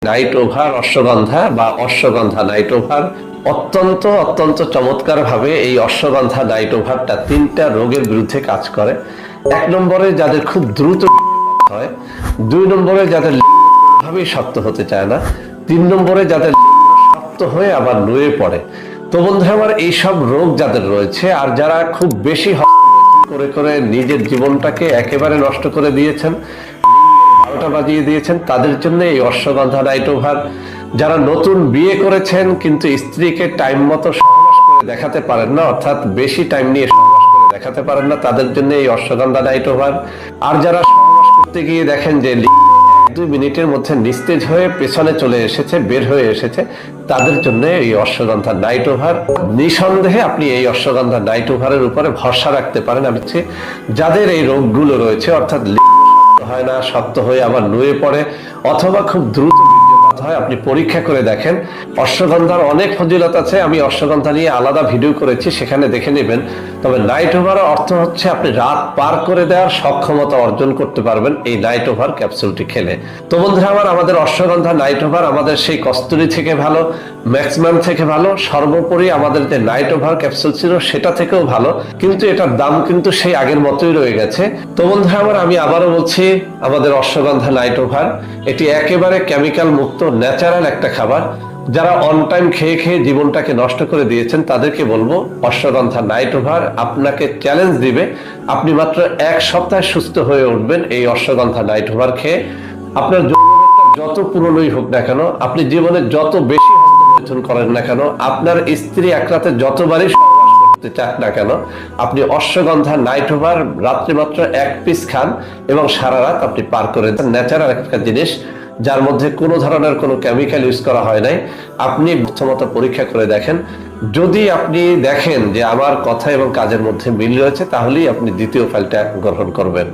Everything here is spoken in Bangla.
নাইট ওভার অশ্বগন্ধা বা অশ্বগন্ধা নাইট ওভার অত্যন্ত অত্যন্ত চমৎকার ভাবে এই অশ্বগন্ধা নাইট ওভারটা 3টা রোগের বিরুদ্ধে কাজ করে। 1 নম্বরে যাদের খুব দ্রুত হয়, 2 নম্বরে যাদের ভাবেই শক্ত হতে চায় না, 3 নম্বরে যাদের শক্ত হয়ে আবার নুয়ে পড়ে। তো বন্ধু আমার, এইসব রোগ যাদের রয়েছে আর যারা খুব বেশি করে করে নিজের জীবনটাকে একেবারে নষ্ট করে দিয়েছেন, 12টা বাজিয়ে দিয়েছেন, তাদের জন্য এই অশ্বগন্ধা নাইট ওভার। যারা নতুন বিয়ে করেছেন কিন্তু স্ত্রীকে টাইম মতো সহবাস করে দেখাতে পারেন না, অর্থাৎ বেশি টাইম নিয়ে সহবাস করে দেখাতে পারেন না, তাদের জন্য এই অশ্বগন্ধা নাইট ওভার। আর যারা সহবাস করতে গিয়ে দেখেন যে 1-2 মিনিটের মধ্যে নিস্তেজ হয়ে পেছনে চলে এসেছে, বের হয়ে এসেছে, তাদের জন্য এই অশ্বগন্ধা নাইট ওভার। নিঃসন্দেহে আপনি এই অশ্বগন্ধা নাইট ওভারের উপরে ভরসা রাখতে পারেন। আমি যাদের এই রোগগুলো রয়েছে, অর্থাৎ হয় না, শক্ত হয়ে আবার নুয়ে পড়ে, অথবা খুব দ্রুত হয়, আপনি পরীক্ষা করে দেখেন। অশ্বগন্ধার অনেক ফজিলত আছে, আমি অশ্বগন্ধা নিয়ে আলাদা ভিডিও করেছি, সেখানে দেখে নেবেন। তবে নাইট ওভার অর্থ হচ্ছে আপনি রাত পার করে দেওয়ার সক্ষমতা অর্জন করতে পারবেন এই নাইট ওভার ক্যাপসুলটি খেলে। তো বন্ধুরা আমার, আমাদের অশ্বগন্ধা নাইট ওভার আমাদের সেই কস্তুরী থেকে ভালো, ম্যাক্সিমাম থেকে ভালো, সর্বোপরি আমাদের যে নাইট ওভার ক্যাপসুল ছিল সেটা থেকেও ভালো, কিন্তু এটার দাম কিন্তু সেই আগের মতোই রয়ে গেছে। তো বন্ধুরা আমার, আমি আবারও বলছি, আমাদের অশ্বগন্ধা নাইট ওভার এটি একেবারে কেমিক্যাল মুক্ত ন্যাচারাল একটা খাবার। যারা অন টাইম খেয়ে খেয়ে জীবনটাকে নষ্ট করে দিয়েছেন তাদেরকে বলবো, অশ্বগন্ধা নাইট ওভার আপনাকে চ্যালেঞ্জ দিবে। আপনি মাত্র 1 সপ্তাহে সুস্থ হয়ে উঠবেন এই অশ্বগন্ধা নাইট ওভার খেয়ে। আপনার যত পুরনোই হোক না কেন, আপনি জীবনে যত বেশি হস্তমৈথুন করেন না কেন, আপনার স্ত্রী এক রাতে যতবারই সহবাস করতে চাক না কেন, আপনি অশ্বগন্ধা নাইট ওভার রাত্রে মাত্র 1 পিস খান এবং সারা রাত আপনি পার করে দেন। ন্যাচারাল একটা জিনিস, যার মধ্যে কোনো ধরনের কোনো কেমিক্যাল ইউজ করা হয় নাই। আপনি প্রথমত পরীক্ষা করে দেখেন, যদি আপনি দেখেন যে আমার কথা এবং কাজের মধ্যে মিল রয়েছে, তাহলেই আপনি দ্বিতীয় ফাইলটা গ্রহণ করবেন।